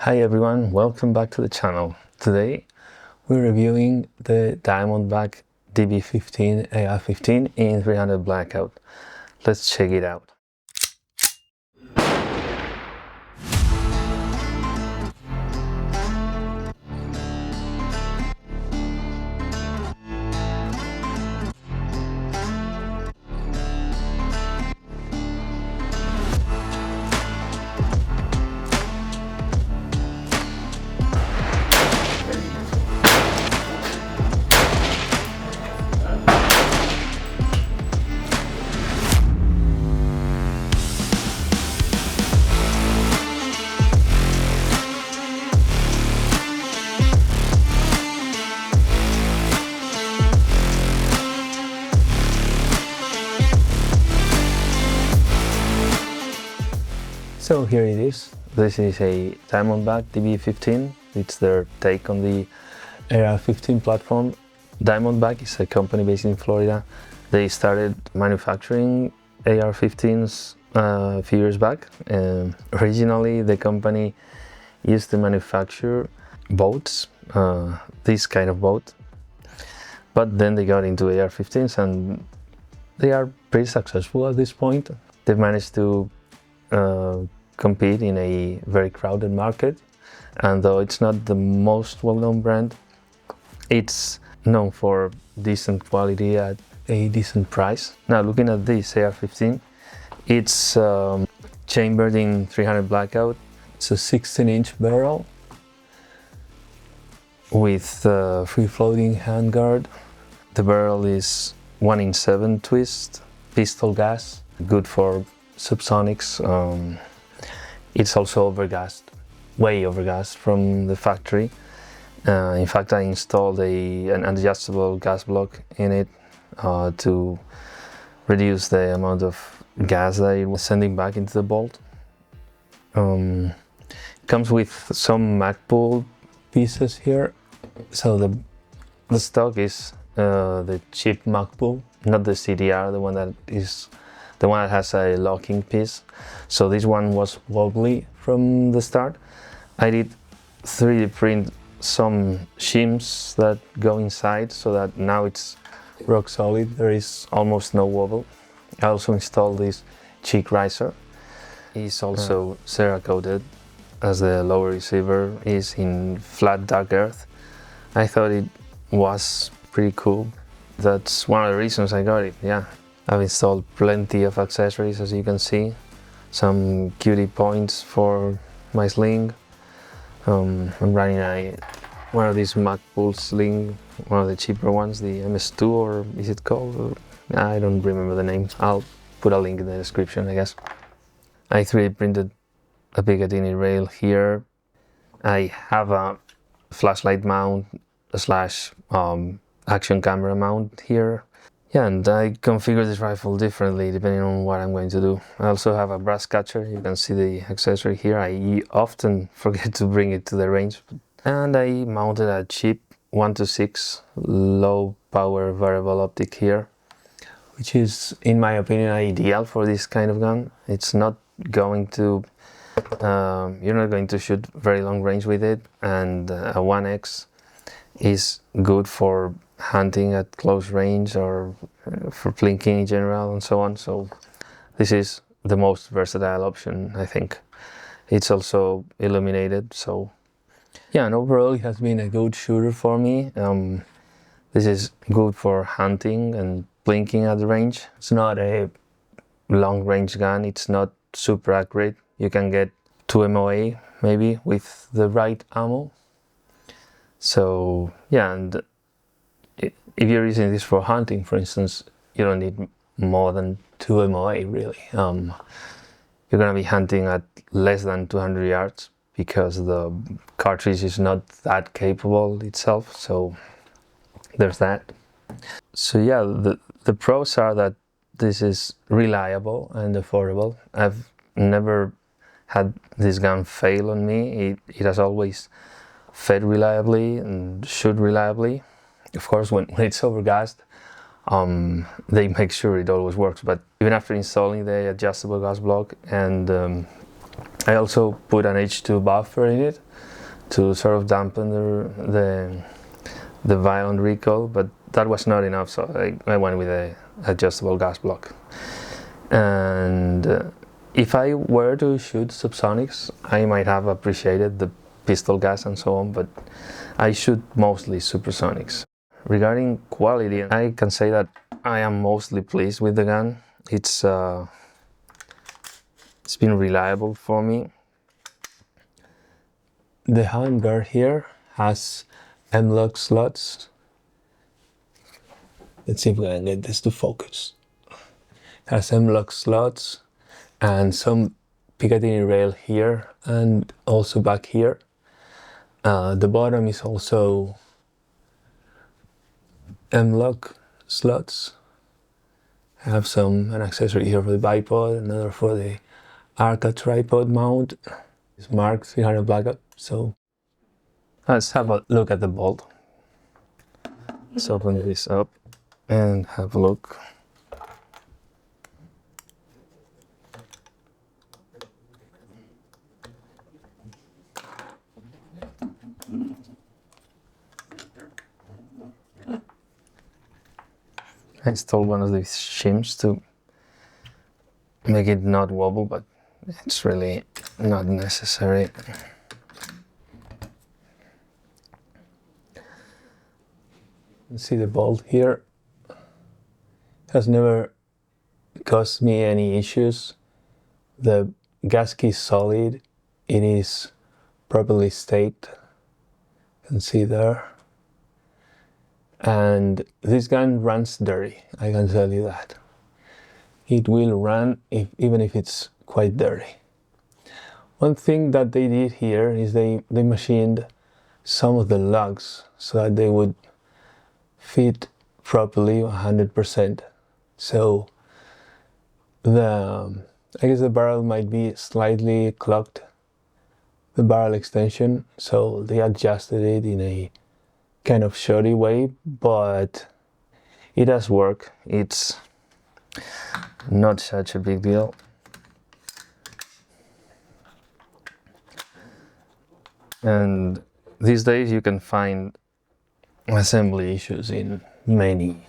Hi everyone, welcome back to the channel. Today we're reviewing the Diamondback DB15 AR-15 in 300 blackout. Let's check it out. So here it is. This is a Diamondback DB15. It's their take on the AR-15 platform. Diamondback is a company based in Florida. They started manufacturing AR-15s a few years back. Originally, the company used to manufacture boats, this kind of boat. But then they got into AR-15s and they are pretty successful at this point. They've managed to compete in a very crowded market, and though it's not the most well-known brand, it's known for decent quality at a decent price. Now, looking at this AR-15, it's chambered in 300 blackout. It's a 16-inch barrel with free-floating handguard. The barrel is 1-in-7 twist, pistol gas, good for subsonics. It's also overgassed, way overgassed from the factory. In fact, I installed an adjustable gas block in it to reduce the amount of gas that it was sending back into the bolt. It comes with some Magpul pieces here. So the stock is the cheap Magpul, not the CDR, the one that has a locking piece. So this one was wobbly from the start. I did 3D print some shims that go inside so that now it's rock solid. There is almost no wobble. I also installed this cheek riser. It's also cerakoted, as the lower receiver is in flat dark earth. I thought it was pretty cool. That's one of the reasons I got it, yeah. I've installed plenty of accessories, as you can see. Some cutie points for my sling. I'm running one of these Magpul sling, one of the cheaper ones, the MS2, or is it called? I don't remember the name. I'll put a link in the description, I guess. I 3D printed a Picatinny rail here. I have a flashlight mount / action camera mount here. Yeah, and I configure this rifle differently depending on what I'm going to do. I also have a brass catcher. You can see the accessory here. I often forget to bring it to the range. And I mounted a cheap 1:6 low power variable optic here, which is, in my opinion, ideal for this kind of gun. It's not going to, you're not going to shoot very long range with it, and a 1X is good for hunting at close range or for plinking in general and so on. So this is the most versatile option, I think. It's also illuminated, so yeah, and overall it has been a good shooter for me. This is good for hunting and plinking at the range. It's not a long range gun, it's not super accurate. You can get 2 MOA maybe with the right ammo. So yeah, and if you're using this for hunting, for instance, you don't need more than 2 MOA really. You're gonna be hunting at less than 200 yards because the cartridge is not that capable itself, so there's that. So yeah, the pros are that this is reliable and affordable. I've never had this gun fail on me. It has always fed reliably and shoot reliably. Of course, when it's overgassed, they make sure it always works. But even after installing the adjustable gas block and I also put an H2 buffer in it to sort of dampen the violent recoil, but that was not enough, so I went with a adjustable gas block. And if I were to shoot subsonics, I might have appreciated the pistol gas and so on, but I shoot mostly supersonics. Regarding quality, I can say that I am mostly pleased with the gun. It's been reliable for me. The handguard here has M-lock slots. Let's see if we can get this to focus. It has M-lock slots and some Picatinny rail here and also back here. The bottom is also M-lock slots. I have an accessory here for the bipod, another for the Arca tripod mount. It's marked 300 blackout, so let's have a look at the bolt. Let's open this up and have a look. I installed one of these shims to make it not wobble, but it's really not necessary. You see the bolt here has never caused me any issues. The gasket is solid, it is properly staked, you can see there. And this gun runs dirty, I can tell you that. It will run even if it's quite dirty. One thing that they did here is they machined some of the lugs so that they would fit properly 100%. So I guess the barrel might be slightly clogged, the barrel extension, so they adjusted it in a kind of shoddy way, but it does work. It's not such a big deal. And these days you can find assembly issues in many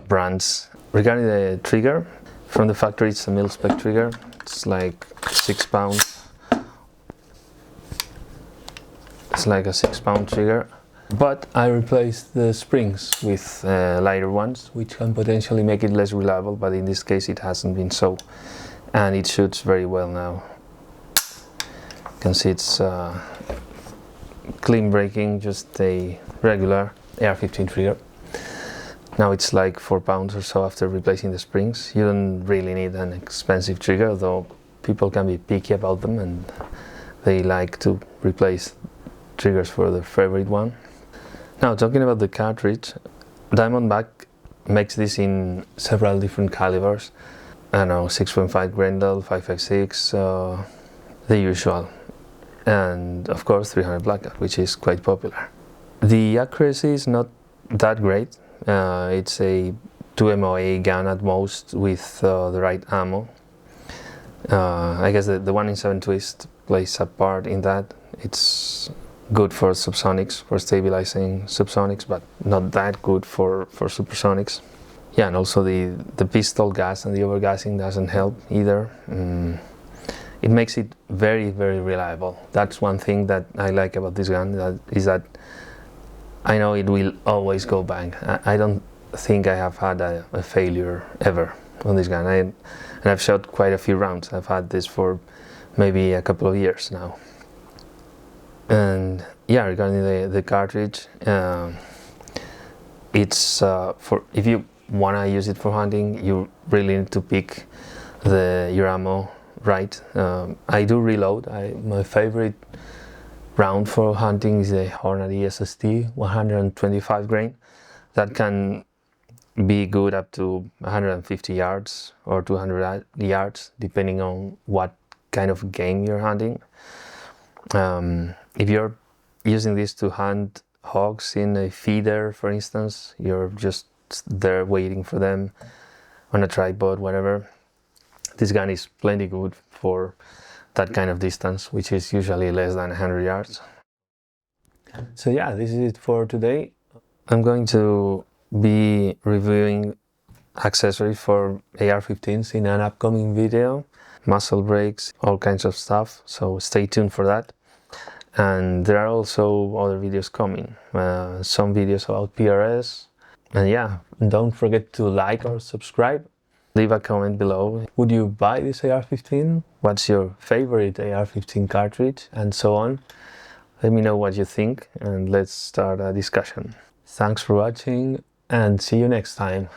brands. Regarding the trigger, from the factory it's a mil-spec trigger. It's like 6 pounds. It's like a 6-pound trigger. But I replaced the springs with lighter ones, which can potentially make it less reliable, but in this case it hasn't been so. And it shoots very well now. You can see it's clean braking, just a regular AR-15 trigger. Now it's like 4 pounds or so after replacing the springs. You don't really need an expensive trigger, though people can be picky about them and they like to replace triggers for their favorite one. Now, talking about the cartridge, Diamondback makes this in several different calibers. I don't know, 6.5 Grendel, 5.56, the usual. And of course 300 blackout, which is quite popular. The accuracy is not that great. It's a 2 MOA gun at most with the right ammo. I guess the 1-in-7 twist plays a part in that. It's good for subsonics, for stabilizing subsonics, but not that good for supersonics. Yeah, and also the pistol gas and the overgassing doesn't help either. It makes it very, very reliable. That's one thing that I like about this gun, is that I know it will always go bang. I don't think I have had a failure ever on this gun. And I've shot quite a few rounds. I've had this for maybe a couple of years now. And yeah, regarding the cartridge, it's for if you want to use it for hunting, you really need to pick your ammo right. I do reload. My favorite round for hunting is a Hornady SST 125 grain. That can be good up to 150 yards or 200 yards, depending on what kind of game you're hunting. If you're using this to hunt hogs in a feeder, for instance, you're just there waiting for them on a tripod, whatever. This gun is plenty good for that kind of distance, which is usually less than 100 yards. So yeah, this is it for today. I'm going to be reviewing accessories for AR-15s in an upcoming video, muzzle brakes, all kinds of stuff, so stay tuned for that. And there are also other videos coming, some videos about PRS. And yeah, don't forget to like or subscribe. Leave a comment below. Would you buy this AR-15? What's your favorite AR-15 cartridge? And so on. Let me know what you think and let's start a discussion. Thanks for watching and see you next time.